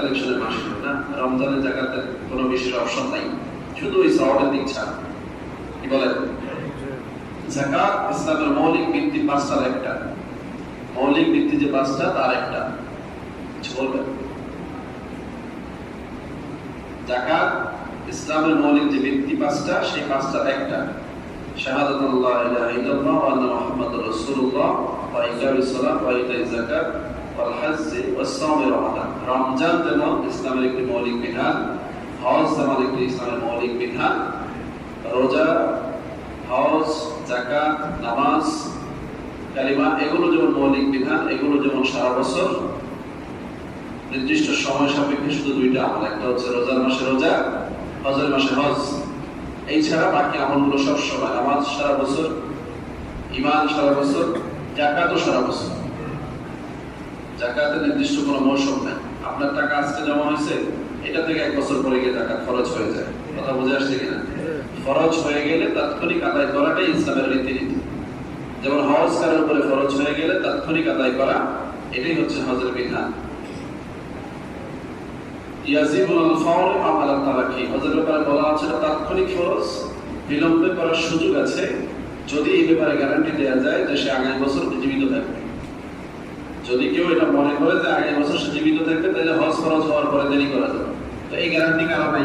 কালেকশনের মাস না, রমজানের জাকাতের কোনো বিশেষ অপশন নাই, শুধু ওই সওয়াবের দিক ছাড়া। কি বলেন? যাকাত ইসলামের মৌলিক ভিত্তি পাঁচটার একটা, মৌলিক ভিত্তি যে পাঁচটা তার একটা। কিছু বলবেন? যাকাত ইসলামের মৌলিক যে ভিত্তি পাঁচটা, সেই পাঁচটার একটা। শাহাদাতু আল্লা ইলাহা ইল্লাল্লাহ ওয়া আন্না মুহাম্মাদুর রাসূলুল্লাহ ওয়া ইকামিস সালাত ওয়া ইতাইজ যাকাত ওয়াল হজ্জ ওয়াস সাওম রমাদান। রমজান যেমন ইসলামের একটি মৌলিক বিধান, হজ যেমন একটি ইসলামের মৌলিক বিধান, রোজা, হজ, যাকাত, নামাজ, কালিমা এগুলো যেমন মৌলিক বিধান, এগুলো যেমন সারা বছর নির্দিষ্ট সময় সাপেক্ষে শুধু দুইটা আমল, একটা হচ্ছে রোজার মাসে রোজা, হজের মাসে হজ। এই ছাড়া বাকি আমলগুলো সব সময়, নামাজ সারা বছর, ঈমান সারা বছর, যাকাতও সারা বছর। যাকাতের নির্দিষ্ট কোনো মৌসুম নাই। আপনার টাকা আজকে জমা হয়েছে, এটা থেকে এক বছর পরে গিয়ে যাকাত ফরজ হয়ে যায়। কথা বুঝে আসছে কিনা? ফরজ হয়ে গেলে তাৎক্ষণিক আদায় করাটাই ইসলামের রীতিনীতি। যেমন হজ কারোর উপরে ফরজ হয়ে গেলে তাৎক্ষণিক আদায় করা, এটাই হচ্ছে হজের বিধান। ইয়াজিবুল ফাওর আমালা তারাকি, হজের ব্যাপারে বলা আছে তাৎক্ষণিক ফরজ, বিলম্বে করার সুযোগ আছে যদি এই ব্যাপারে গ্যারান্টি দেওয়া যায় যে সে আগামী বছর জীবিত থাকবে। যদি কেউ এটা মনে করে যে আগামী বছর সে জীবিত থাকবে, তাহলে হজ ফরজ হওয়ার পরে দেরি করা যাবে, তো এই গ্যারান্টি কারো নাই।